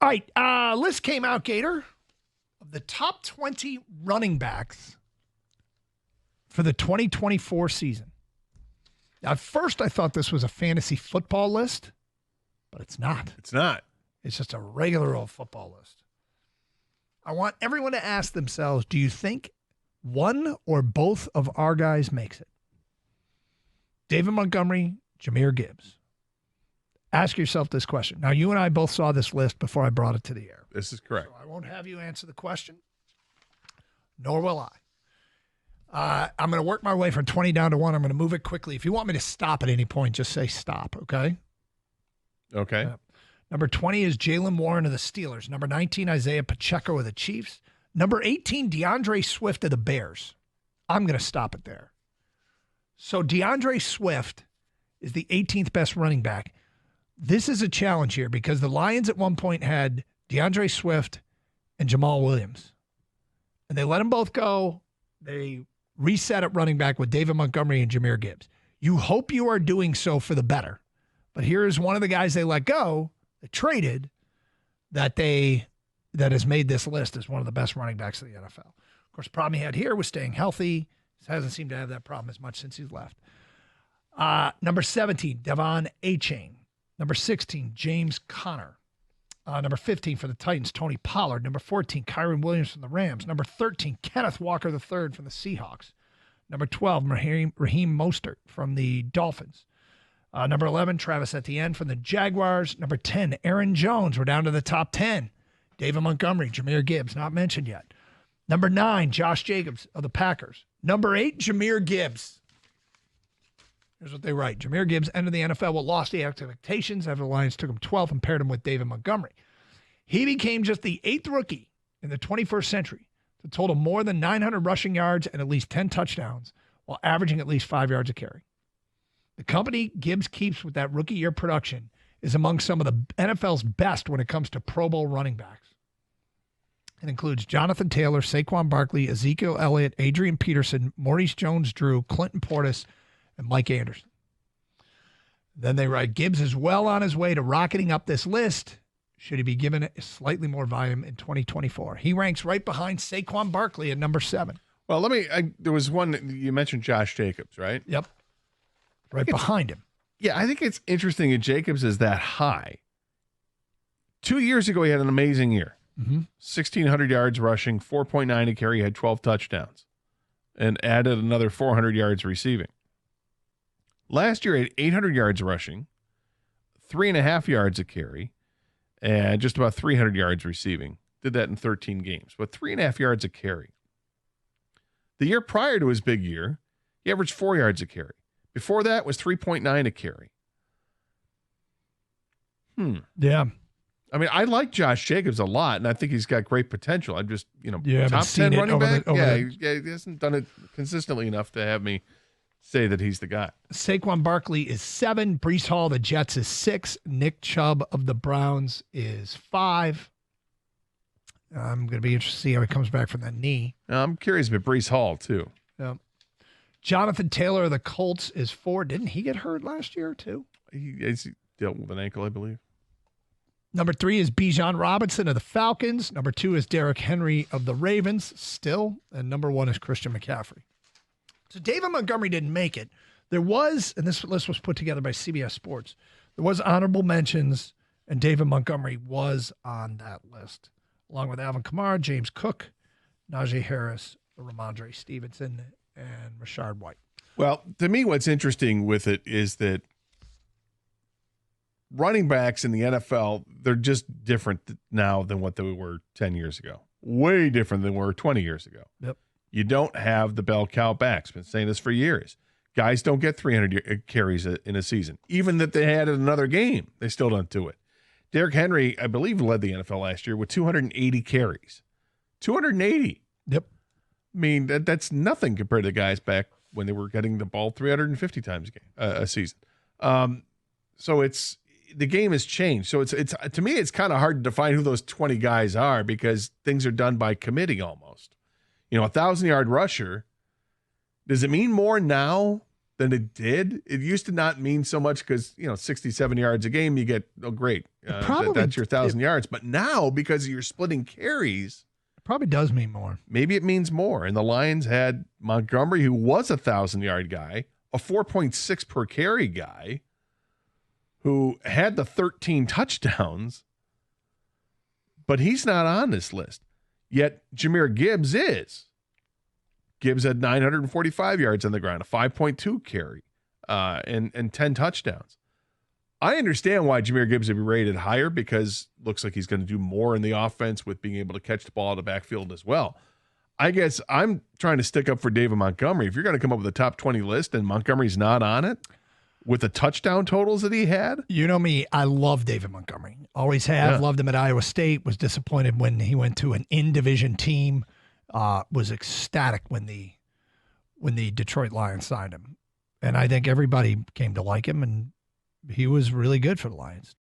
All right, list came out, Gator, of the top 20 running backs for the 2024 season. Now, at first, I thought this was a fantasy football list, but it's not. It's not. It's just a regular old football list. I want everyone to ask themselves, do you think one or both of our guys makes it? David Montgomery, Jahmyr Gibbs. Ask yourself this question. Now, you and I both saw this list before I brought it to the air. This is correct. So I won't have you answer the question, nor will I. I'm going to work my way from 20 down to 1. I'm going to move it quickly. If you want me to stop at any point, just say stop, okay? Okay. Number 20 is Jalen Warren of the Steelers. Number 19, Isaiah Pacheco of the Chiefs. Number 18, DeAndre Swift of the Bears. I'm going to stop it there. So DeAndre Swift is the 18th best running back. This is a challenge here because the Lions at one point had DeAndre Swift and Jamal Williams. And they let them both go. They reset at running back with David Montgomery and Jahmyr Gibbs. You hope you are doing so for the better. But here is one of the guys they let go, they traded, that has made this list as one of the best running backs of the NFL. Of course, the problem he had here was staying healthy. He hasn't seemed to have that problem as much since he's left. Number 17, Devon Achane. Number 16, James Conner. Number 15 for the Titans, Tony Pollard. Number 14, Kyron Williams from the Rams. Number 13, Kenneth Walker III from the Seahawks. Number 12, Raheem Mostert from the Dolphins. Number 11, Travis Etienne from the Jaguars. Number 10, Aaron Jones. We're down to the top 10. David Montgomery, Jahmyr Gibbs, not mentioned yet. Number 9, Josh Jacobs of the Packers. Number 8, Jahmyr Gibbs. Here's what they write. Jahmyr Gibbs entered the NFL with lofty expectations after the Lions took him 12th and paired him with David Montgomery. He became just the 8th rookie in the 21st century to total more than 900 rushing yards and at least 10 touchdowns while averaging at least 5 yards a carry. The company Gibbs keeps with that rookie year production is among some of the NFL's best when it comes to Pro Bowl running backs. It includes Jonathan Taylor, Saquon Barkley, Ezekiel Elliott, Adrian Peterson, Maurice Jones-Drew, Clinton Portis, and Mike Anderson. Then they write, Gibbs is well on his way to rocketing up this list should he be given slightly more volume in 2024. He ranks right behind Saquon Barkley at number 7. Well, there was one, you mentioned Josh Jacobs, right? Yep. Right behind him. Yeah, I think it's interesting that Jacobs is that high. 2 years ago, he had an amazing year. 1,600 yards rushing, 4.9 a carry, had 12 touchdowns, and added another 400 yards receiving. Last year, he had 800 yards rushing, 3.5 yards a carry, and just about 300 yards receiving. Did that in 13 games, but 3.5 yards a carry. The year prior to his big year, he averaged 4 yards a carry. Before that was 3.9 a carry. Yeah. I mean, I like Josh Jacobs a lot, and I think he's got great potential. I'm just, top 10 running back. He hasn't done it consistently enough to have me say that he's the guy. Saquon Barkley is 7. Breece Hall, the Jets, is 6. Nick Chubb of the Browns is 5. I'm going to be interested to see how he comes back from that knee. I'm curious about Breece Hall, too. Yeah. Jonathan Taylor of the Colts is 4. Didn't he get hurt last year, too? He dealt with an ankle, I believe. Number 3 is Bijan Robinson of the Falcons. Number 2 is Derrick Henry of the Ravens, still. And number 1 is Christian McCaffrey. So David Montgomery didn't make it. There was, and this list was put together by CBS Sports, there was honorable mentions, and David Montgomery was on that list, along with Alvin Kamara, James Cook, Najee Harris, Ramondre Stevenson, and Rashard White. Well, to me, what's interesting with it is that running backs in the NFL, they're just different now than what they were 10 years ago. Way different than they were 20 years ago. Yep. You don't have the bell cow backs. Been saying this for years. Guys don't get 300 carries in a season. Even that they had another game, they still don't do it. Derrick Henry, I believe, led the NFL last year with 280 carries. 280. Yep. I mean, that's nothing compared to the guys back when they were getting the ball 350 times a season. So the game has changed. So it's to me, it's kind of hard to define who those 20 guys are because things are done by committee almost. 1,000-yard rusher, does it mean more now than it did. It used to not mean so much because, 67 yards a game, you get, oh, great. That's your 1,000 yards. But now, because you're splitting carries, it probably does mean more. Maybe it means more. And the Lions had Montgomery, who was a 1,000-yard guy, a 4.6 per carry guy, who had the 13 touchdowns, but he's not on this list. Yet Jahmyr Gibbs is. Gibbs had 945 yards on the ground, a 5.2 carry, and 10 touchdowns. I understand why Jahmyr Gibbs would be rated higher because it looks like he's going to do more in the offense with being able to catch the ball at the backfield as well. I guess I'm trying to stick up for David Montgomery. If you're going to come up with a top 20 list and Montgomery's not on it, with the touchdown totals that he had. You know me, I love David Montgomery. Always have. Loved him at Iowa State. Was disappointed when he went to an in-division team. Was ecstatic when the Detroit Lions signed him. And I think everybody came to like him, and he was really good for the Lions.